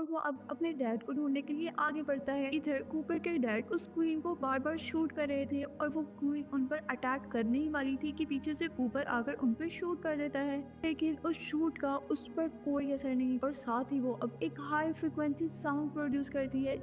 वो अब अपने डैड को ढूंढने के लिए आगे बढ़ता है। इधर कूपर के डैड उस क्वीन को बार बार शूट कर रहे थे और वो क्वीन उन पर अटैक करने ही वाली थी कि पीछे से कूपर आकर उन पर शूट कर देता है, लेकिन उस शूट का उस पर कोई असर नहीं और साथ ही वो अब एक हाई फ्रिक्वेंसी साउंड प्रोड्यूस करती है।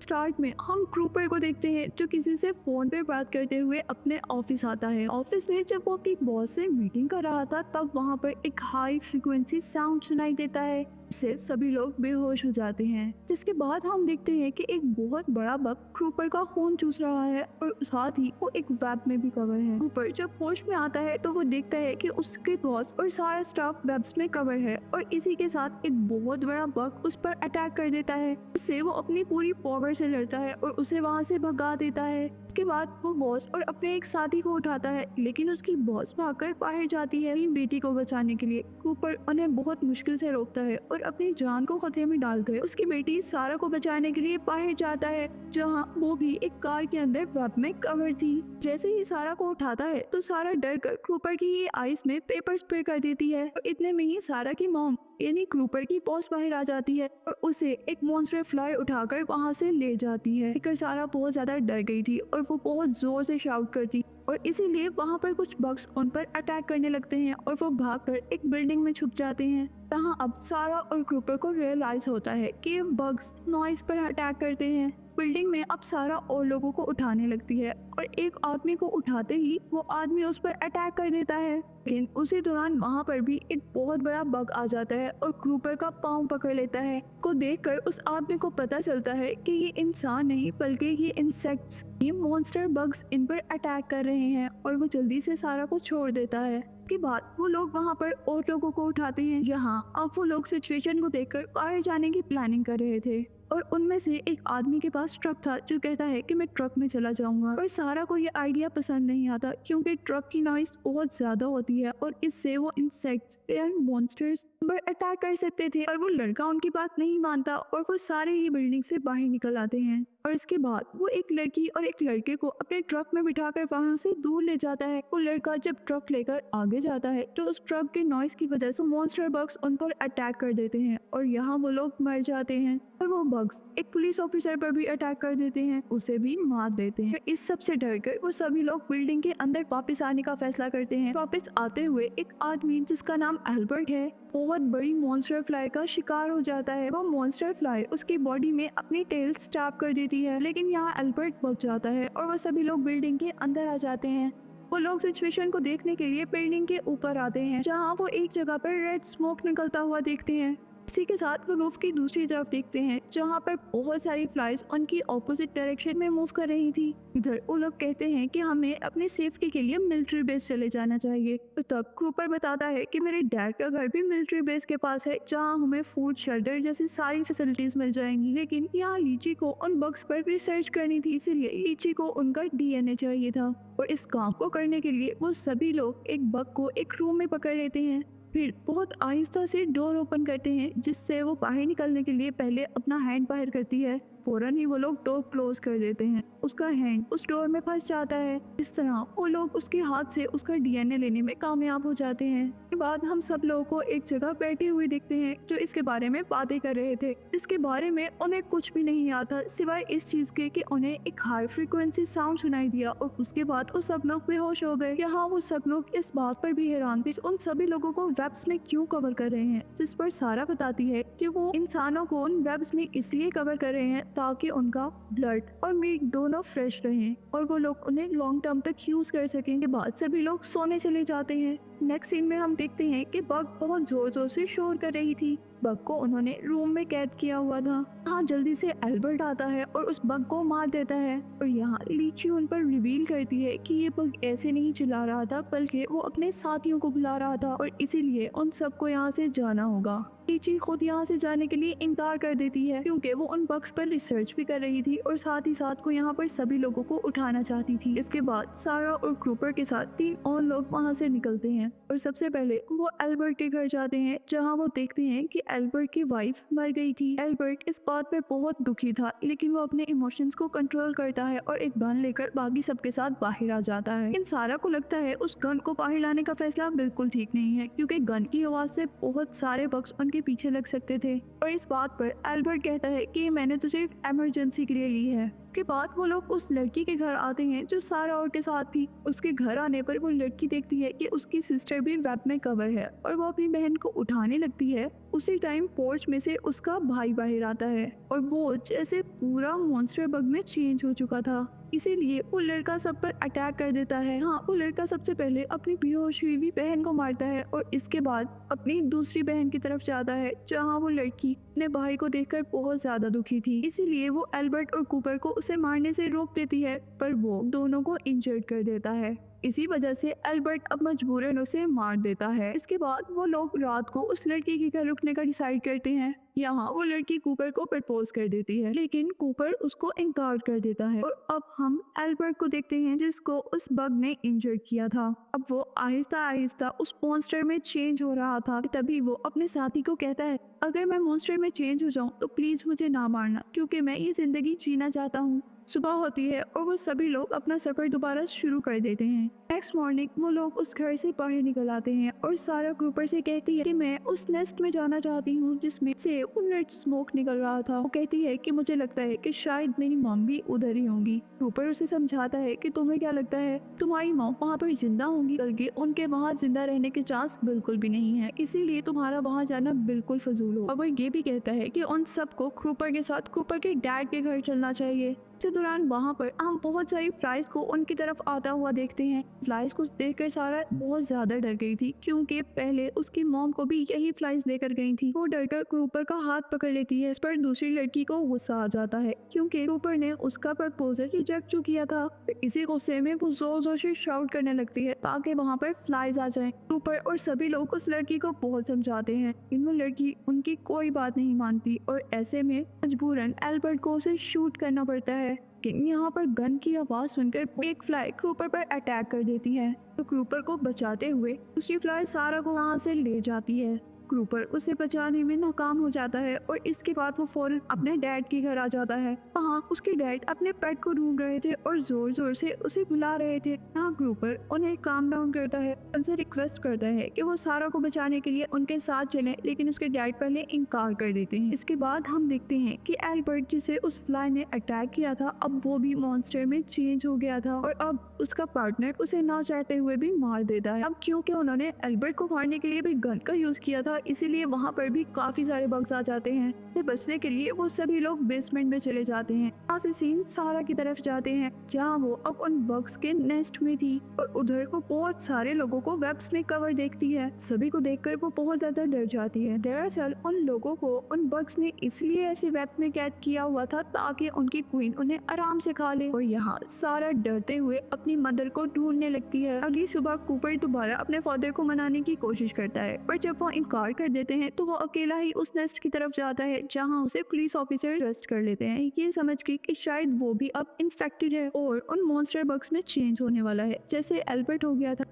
स्टार्ट में हम क्रूपर को देखते हैं जो किसी से फोन पे बात करते हुए अपने ऑफिस आता है। ऑफिस में जब वो अपनी बॉस से मीटिंग कर रहा था तब वहाँ पर एक हाई फ्रिक्वेंसी साउंड सुनाई देता है, इससे सभी लोग बेहोश हो जाते हैं। जिसके बाद हम देखते हैं कि एक बहुत बड़ा बग क्रूपर का खून चूस रहा है और साथ ही वो एक वेब में भी कवर है। क्रूपर जब होश में आता है तो वो देखता है कि उसके बॉस और सारा स्टाफ वेब्स में कवर है और इसी के साथ एक बहुत बड़ा बग उस पर अटैक कर देता है। उससे वो अपनी पूरी पावर से लड़ता है और उसे वहाँ से भगा देता है। इसके बाद वो बॉस और अपने एक साथी को उठाता है, लेकिन उसकी बॉस भागकर बाहर जाती है अपनी बेटी को बचाने के लिए। कूपर उन्हें बहुत मुश्किल से रोकता है और अपनी जान को खतरे में डालकर उसकी बेटी सारा को बचाने के लिए बाहर जाता है, जहां वो भी एक कार के अंदर वेब में कवर थी। जैसे ही सारा को उठाता है तो सारा डर कर कूपर की आईज में पेपर स्प्रे कर देती है और इतने में ही सारा की मॉम यानी क्रूपर की बॉस बाहर आ जाती है और उसे एक मॉन्स्टर फ्लाई उठाकर वहां से ले जाती है। देखकर सारा बहुत ज्यादा डर गई थी और वो बहुत जोर से शाउट करती और इसीलिए वहां पर कुछ बग्स उन पर अटैक करने लगते हैं और वो भागकर एक बिल्डिंग में छुप जाते हैं। जहाँ अब सारा और क्रूपर को रियलाइज होता है कि ये बग्स नॉइस पर अटैक करते हैं। बिल्डिंग में अब सारा और लोगों को उठाने लगती है और एक आदमी को उठाते ही वो आदमी उस पर अटैक कर देता है, लेकिन उसी दौरान वहाँ पर भी एक बहुत बड़ा बग आ जाता है और क्रूपर का पाँव पकड़ लेता है। को देखकर उस आदमी को पता चलता है कि ये इंसान नहीं बल्कि ये इंसेक्ट्स, ये मॉन्स्टर बग्स इन पर अटैक कर रहे हैं और वो जल्दी से सारा को छोड़ देता है। के बाद वो लोग वहाँ पर और लोगों को उठाते हैं। यहाँ अब वो लोग सिचुएशन को देखकर बाहर जाने की प्लानिंग कर रहे थे और उनमें से एक आदमी के पास ट्रक था जो कहता है कि मैं ट्रक में चला जाऊंगा, और सारा को ये आइडिया पसंद नहीं आता क्योंकि ट्रक की नॉइस बहुत ज्यादा होती है और इससे वो इंसेक्ट्स एंड मॉन्स्टर्स पर अटैक कर सकते थे। और वो लड़का उनकी बात नहीं मानता और वो सारे ही बिल्डिंग से बाहर निकल आते हैं और इसके बाद वो एक लड़की और एक लड़के को अपने ट्रक में बिठाकर वहां से दूर ले जाता है। वो लड़का जब ट्रक लेकर आगे जाता है तो उस ट्रक के नॉइस की वजह से मॉन्स्टर बग्स उन पर अटैक कर देते हैं और यहाँ वो लोग मर जाते हैं और वो बग्स एक पुलिस ऑफिसर पर भी अटैक कर देते हैं, उसे भी मार देते हैं। इस सब से डरकर वो सभी लोग बिल्डिंग के अंदर वापस आने का फैसला करते हैं। वापस आते हुए एक आदमी जिसका नाम एल्बर्ट है बहुत बड़ी मॉन्स्टर फ्लाई का शिकार हो जाता है। वो मॉन्स्टर फ्लाई उसकी बॉडी में अपनी टेल स्टैब कर देती है, लेकिन यहाँ एल्बर्ट बच जाता है और वो सभी लोग बिल्डिंग के अंदर आ जाते हैं। वो लोग सिचुएशन को देखने के लिए बिल्डिंग के ऊपर आते हैं, जहाँ वो एक जगह पर रेड स्मोक निकलता हुआ देखते हैं। इसी के साथ वो रूफ की दूसरी तरफ देखते हैं जहाँ पर बहुत सारी फ्लाइज उनकी ऑपोजिट डायरेक्शन में मूव कर रही थी। इधर वो लोग कहते हैं कि हमें अपनी सेफ्टी के लिए मिलिट्री बेस चले जाना चाहिए। तो तब क्रूपर बताता है कि मेरे डैड का घर भी मिलिट्री बेस के पास है जहाँ हमें फूड शेल्टर जैसी सारी फैसिलिटीज मिल जाएंगी, लेकिन यहाँ लीची को उन बग्स पर रिसर्च करनी थी, इसीलिए लीची को उनका डीएनए चाहिए था। और इस काम को करने के लिए वो सभी लोग एक बग को एक रूम में पकड़ लेते हैं, फिर बहुत आहिस्ता से डोर ओपन करते हैं जिससे वो बाहर निकलने के लिए पहले अपना हैंड बाहर करती है। फौरन ही वो लोग डोर क्लोज कर देते हैं। उसका हैंड उस डोर में फंस जाता है। इस तरह वो लोग उसके हाथ से उसका डीएनए लेने में कामयाब हो जाते हैं। इसके बाद हम सब लोगों को एक जगह बैठे हुए देखते हैं जो इसके बारे में बातें कर रहे थे। इसके बारे में उन्हें कुछ भी नहीं आता सिवाय इस चीज के कि उन्हें एक हाई फ्रिक्वेंसी साउंड सुनाई दिया और उसके बाद वो सब लोग बेहोश हो गए। यहाँ वो सब लोग इस बात पर भी हैरान थे उन सभी लोगों को वेब्स में क्यों कवर कर रहे हैं, जिस पर सारा बताती है कि वो इंसानों को उन वेब्स में इसलिए कवर कर रहे हैं ताकि उनका ब्लड और मीट दोनों फ्रेश रहें और वो लोग उन्हें लॉन्ग टर्म तक यूज कर सकें। के बाद सभी लोग सोने चले जाते हैं। नेक्स्ट सीन में हम देखते हैं कि बग बहुत जोर जोर से शोर कर रही थी। बग को उन्होंने रूम में कैद किया हुआ था। यहाँ जल्दी से एल्बर्ट आता है और उस बग को मार देता है और यहाँ लीची उन पर रिवील करती है कि ये बग ऐसे नहीं चिल्ला रहा था बल्कि वो अपने साथियों को बुला रहा था और इसीलिए उन सबको यहाँ से जाना होगा। लीची खुद यहाँ से जाने के लिए इनकार कर देती है क्योंकि वो उन बग्स पर रिसर्च भी कर रही थी और साथ ही साथ को यहाँ पर सभी लोगों को उठाना चाहती थी। इसके बाद सारा और क्रूपर के साथ 3 और लोग वहाँ से निकलते हैं और सबसे पहले वो एल्बर्ट के घर जाते हैं, जहाँ वो देखते हैं कि एल्बर्ट की वाइफ मर गई थी। एल्बर्ट इस बात पे बहुत दुखी था, लेकिन वो अपने इमोशंस को कंट्रोल करता है और एक गन लेकर बाकी सबके साथ बाहर आ जाता है। इन सारा को लगता है उस गन को बाहर लाने का फैसला बिल्कुल ठीक नहीं है, क्योंकि गन की आवाज से बहुत सारे बग्स उनके पीछे लग सकते थे। और इस बात पर एल्बर्ट कहता है कि मैंने तो सिर्फ इमरजेंसी के लिए ली है। के बाद वो लोग उस लड़की के घर आते हैं जो सारा और के साथ थी। उसके घर आने पर वो लड़की देखती है कि उसकी सिस्टर भी वेब में कवर है और वो अपनी बहन को उठाने लगती है। उसी टाइम पोर्च में से उसका भाई बाहर आता है और वो जैसे पूरा मॉन्स्टर बग में चेंज हो चुका था, इसीलिए वो लड़का सब पर अटैक कर देता है। हाँ, वो लड़का सबसे पहले अपनी बेहोश हुई हुई बहन को मारता है और इसके बाद अपनी दूसरी बहन की तरफ जाता है, जहाँ वो लड़की अपने भाई को देखकर बहुत ज्यादा दुखी थी। इसीलिए वो एल्बर्ट और कूपर को उसे मारने से रोक देती है, पर वो दोनों को इंजर्ड कर देता है। इसी वजह से एल्बर्ट अब मजबूरन उसे मार देता है। इसके बाद वो लोग रात को उस लड़की के घर रुकने का डिसाइड करते हैं। यहाँ वो लड़की कूपर को प्रपोज कर देती है, लेकिन कूपर उसको इनकार कर देता है। और अब हम एल्बर्ट को देखते हैं, जिसको उस बग ने इंजर किया था। अब वो आहिस्ता आहिस्ता उस मॉन्स्टर में चेंज हो रहा था। तभी वो अपने साथी को कहता है, अगर मैं मॉन्स्टर में चेंज हो जाऊं तो प्लीज मुझे ना मारना, क्योंकि मैं ये जिंदगी जीना चाहता हूँ। सुबह होती है और वो सभी लोग अपना सफर दोबारा शुरू कर देते हैं। नेक्स्ट मॉर्निंग वो लोग उस घर से बाहर निकल आते हैं और सारा ग्रुपर से कहती है कि मैं उस नेस्ट में जाना चाहती हूँ जिसमें से उन्नट स्मोक निकल रहा था। वो कहती है कि मुझे लगता है कि शायद मेरी मॉम भी उधर ही होंगी। ग्रुपर उसे समझाता है कि तुम्हें क्या लगता है, तुम्हारी मॉम वहाँ पर जिंदा होंगी, बल्कि उनके वहाँ जिंदा रहने के चांस बिल्कुल भी नहीं है, इसीलिए तुम्हारा वहाँ जाना बिल्कुल फजूल हो। और वो ये भी कहता है कि उन सबको ग्रुपर के साथ ग्रुपर के डैड के घर चलना चाहिए। इस दौरान वहाँ पर हम बहुत सारी फ्लाइज को उनकी तरफ आता हुआ देखते हैं। फ्लाइज को देखकर सारा बहुत ज्यादा डर गई थी, क्योंकि पहले उसकी मॉम को भी यही फ्लाइज लेकर गई थी। वो डरकर क्रूपर का हाथ पकड़ लेती है। इस पर दूसरी लड़की को गुस्सा आ जाता है, क्योंकि क्रूपर ने उसका प्रपोजल रिजेक्ट जो किया था। इसी गुस्से में वो जोर जोर से शाउट करने लगती है ताकि वहाँ पर फ्लाइज आ जाए। क्रूपर और सभी लोग उस लड़की को बहुत समझाते हैं, इनमें लड़की उनकी कोई बात नहीं मानती और ऐसे में मजबूरन एल्बर्ट को उसे शूट करना पड़ता है। लेकिन यहाँ पर गन की आवाज सुनकर एक फ्लाई क्रूपर पर अटैक कर देती है, तो क्रूपर को बचाते हुए दूसरी फ्लाई सारा को वहाँ से ले जाती है। क्रूपर उसे बचाने में नाकाम हो जाता है और इसके बाद वो फौरन अपने डैड के घर आ जाता है। वहाँ उसके डैड अपने पेट को ढूंढ रहे थे और जोर जोर से उसे बुला रहे थे। यहाँ क्रूपर उन्हें काम डाउन करता है, उनसे रिक्वेस्ट करता है कि वो सारा को बचाने के लिए उनके साथ चलें, लेकिन उसके डैड पहले इनकार कर देते हैं। इसके बाद हम देखते हैं कि एल्बर्ट, जिसे उस फ्लाई ने अटैक किया था, अब वो भी मॉन्स्टर में चेंज हो गया था और अब उसका पार्टनर उसे ना चाहते हुए भी मार देता है। अब क्योंकि उन्होंने एल्बर्ट को मारने के लिए भी गन का यूज किया था, इसीलिए वहाँ पर भी काफी सारे बग्स आ जाते हैं। से बचने के लिए वो सभी लोग बेसमेंट में चले जाते हैं। यहाँ से सीन सारा की तरफ जाते हैं, जहाँ वो अब उन बग्स के नेस्ट में थी और उधर को बहुत सारे लोगों को वेब्स में कवर देखती है। सभी को देखकर वो बहुत ज्यादा डर जाती है। दरअसल उन लोगों को उन बग्स ने इसलिए ऐसे वेब में कैद किया हुआ था ताकि उनकी क्वीन उन्हें आराम से खा ले। और यहाँ सारा डरते हुए अपनी मदर को ढूंढने लगती है। अगली सुबह कूपर दोबारा अपने फादर को मनाने की कोशिश करता है, पर जब वो इनकार कर देते हैं तो वो अकेला ही उस नेस्ट की तरफ जाता है, जहाँ उसे पुलिस ऑफिसर अरेस्ट कर लेते हैं, ये समझ के कि शायद वो भी अब इन्फेक्टेड है और उन मॉन्स्टर बग्स में चेंज होने वाला है, जैसे एल्बर्ट हो गया था।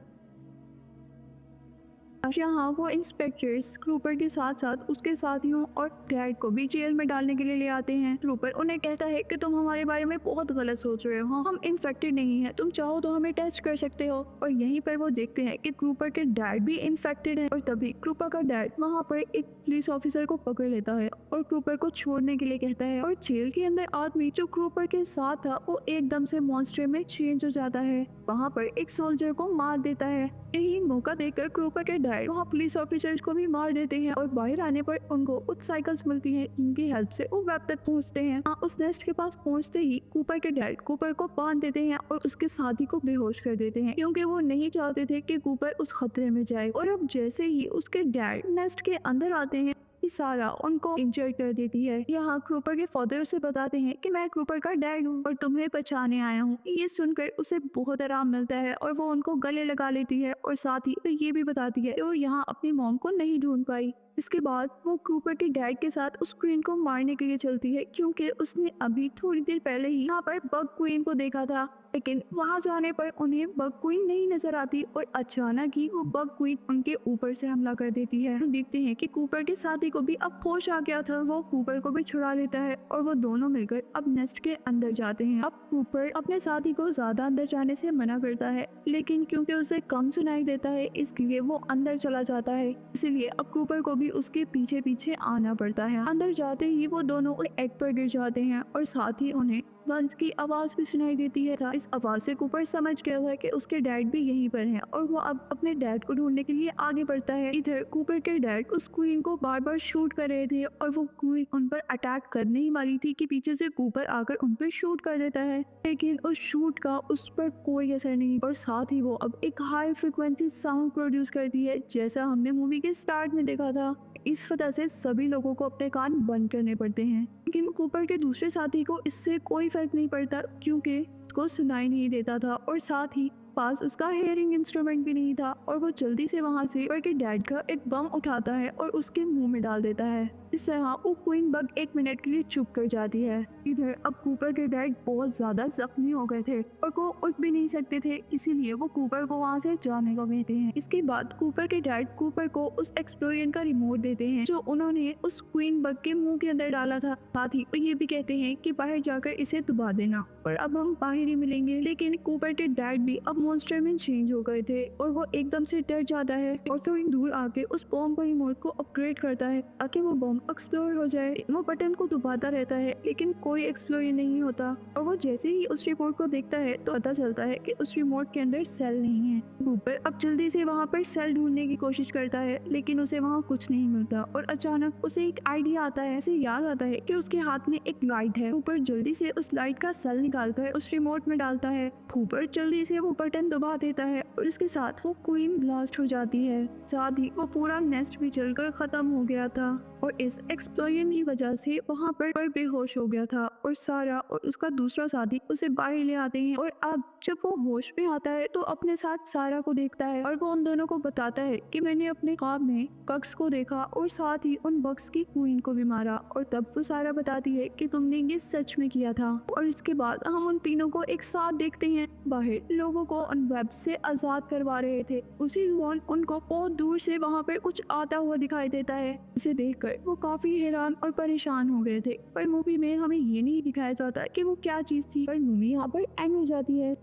यहाँ वो इंस्पेक्टर्स क्रूपर के साथ साथ उसके साथियों और डैड को भी जेल में डालने के लिए ले आते हैं। क्रूपर उन्हें कहता है कि तुम हमारे बारे में बहुत गलत सोच रहे हो, हम इन्फेक्टेड नहीं है, तुम चाहो तो हमें टेस्ट कर सकते हो। और यहीं पर वो देखते हैं कि क्रूपर के डैड भी इन्फेक्टेड है और तभी क्रूपर का डैड वहाँ पर एक पुलिस ऑफिसर को पकड़ लेता है और क्रूपर को छोड़ने के लिए कहता है। और जेल के अंदर आदमी जो क्रूपर के साथ था वो एकदम से मॉन्स्टर में चेंज हो जाता है, वहाँ पर एक सोल्जर को मार देता है। यही मौका देखकर क्रूपर के डैड वहाँ पुलिस ऑफिसर्स को भी मार देते हैं और बाहर आने पर उनको कुछ साइकिल्स मिलती हैं, जिनकी हेल्प से वो वेब तक पहुँचते हैं। उस नेस्ट के पास पहुँचते ही कूपर के डैड कूपर को बांध देते हैं और उसके साथी को बेहोश कर देते हैं, क्योंकि वो नहीं चाहते थे कि कूपर उस खतरे में जाए। और अब जैसे ही उसके डैड नेस्ट के अंदर आते हैं, सारा उनको इंजर कर देती है। यहाँ क्रूपर के फादर उसे बताते हैं कि मैं क्रूपर का डैड हूँ और तुम्हें बचाने आया हूँ। ये सुनकर उसे बहुत आराम मिलता है और वो उनको गले लगा लेती है और साथ ही ये भी बताती है कि वो यहाँ अपनी मॉम को नहीं ढूंढ पाई। इसके बाद वो कूपर के डैड के साथ उस क्वीन को मारने के लिए चलती है क्योंकि उसने अभी थोड़ी देर पहले ही यहाँ पर बग क्वीन को देखा था। लेकिन वहां जाने पर उन्हें बग क्वीन नहीं नजर आती और अचानक ही वो बग क्वीन उनके ऊपर से हमला कर देती है। हम देखते हैं कि कूपर के साथी को भी अब होश आ गया था, वो कूपर को भी छुड़ा लेता है और वो दोनों मिलकर अब नेस्ट के अंदर जाते हैं। अब कूपर अपने साथी को ज्यादा अंदर जाने से मना करता है, लेकिन क्योंकि उसे कम सुनाई देता है इसलिए वो अंदर चला जाता है। इसीलिए अब कूपर को भी उसके पीछे पीछे आना पड़ता है। अंदर जाते ही वो दोनों एग पर गिर जाते हैं और साथ ही उन्हें वंस की आवाज भी सुनाई देती है। इस आवाज से कूपर समझ गया था कि उसके डैड भी यहीं पर हैं और वो अब अपने डैड को ढूंढने के लिए आगे बढ़ता है। इधर कूपर के डैड उस क्वीन को बार बार शूट कर रहे थे और वो क्वीन उन पर अटैक करने ही वाली थी कि पीछे से कूपर आकर उन पर शूट कर देता है, लेकिन उस शूट का उस पर कोई असर नहीं और साथ ही वो अब एक हाई फ्रिक्वेंसी साउंड प्रोड्यूस करती है जैसा हमने मूवी के स्टार्ट में देखा था। इस वजह से सभी लोगों को अपने कान बंद करने पड़ते हैं, लेकिन कूपर के दूसरे साथी को इससे कोई फर्क नहीं पड़ता क्योंकि उसको सुनाई नहीं देता था और साथ ही पास उसका हेयरिंग इंस्ट्रूमेंट भी नहीं था और वो जल्दी से वहां से कूपर के डैड का एक बम उठाता है और उसके मुंह में डाल देता है। इस तरह वो क्वीन बग 1 मिनट के लिए चुप कर जाती है। इधर अब कूपर के डैड बहुत ज्यादा जख्मी हो गए थे और वो उठ भी नहीं सकते थे, इसीलिए वो कूपर को वहां से जाने को कहते हैं। इसके बाद कूपर के डैड कूपर को उस एक्सप्लोजन का रिमोट देते हैं जो उन्होंने उस क्वीन बग के मुंह के अंदर डाला था। साथ ही वो ये भी कहते हैं कि बाहर जाकर इसे दबा देना और अब हम बाहर ही मिलेंगे। लेकिन कूपर के डैड भी अब मॉन्स्टर में चेंज हो गए थे और वो एकदम से डर जाता है और थोड़ी दूर आके उस बॉम्ब का रिमोट को अपग्रेड करता है ताकि वो बॉम्ब एक्सप्लोर हो जाए। वो बटन को दबाता रहता है लेकिन कोई एक्सप्लोजन नहीं होता और वो जैसे ही उस रिमोट को देखता है तो पता चलता है कि उस रिमोट के अंदर सेल नहीं है। कूपर अब जल्दी से वहाँ पर सेल ढूंढने की कोशिश करता है लेकिन उसे वहाँ कुछ नहीं मिलता और अचानक उसे एक आइडिया आता है। उसे याद आता है कि उसके हाथ में एक लाइट है। कूपर जल्दी से उस लाइट का सेल निकालकर उस रिमोट में डालता है। कूपर जल्दी से वो बटन दबा देता है और इसके साथ वो क्वीन ब्लास्ट हो जाती है। साथ ही वो पूरा नेस्ट भी जलकर खत्म हो गया था और इस एक्सप्लोजन की वजह से वहाँ पर बेहोश हो गया था और सारा और उसका दूसरा साथी उसे बाहर ले आते हैं और अब जब वो होश में आता है तो अपने साथ सारा को देखता है और वो उन दोनों को बताता है कि मैंने अपने ख्वाब में बग्स को देखा और साथ ही उन बग्स की क्वीन को भी मारा। और तब वो सारा बताती है कि तुमने ये सच में किया था। और इसके बाद हम उन तीनों को एक साथ देखते हैं बाहर लोगों को उन वेब से आजाद करवा रहे थे। उसी दौरान उनको बहुत दूर से वहाँ पर कुछ आता हुआ दिखाई देता है। इसे देखकर वो काफी हैरान और परेशान हो गए थे, पर मूवी में हमें ये नहीं दिखाया जाता कि वो क्या चीज थी। पर मूवी यहाँ पर एंड हो जाती है।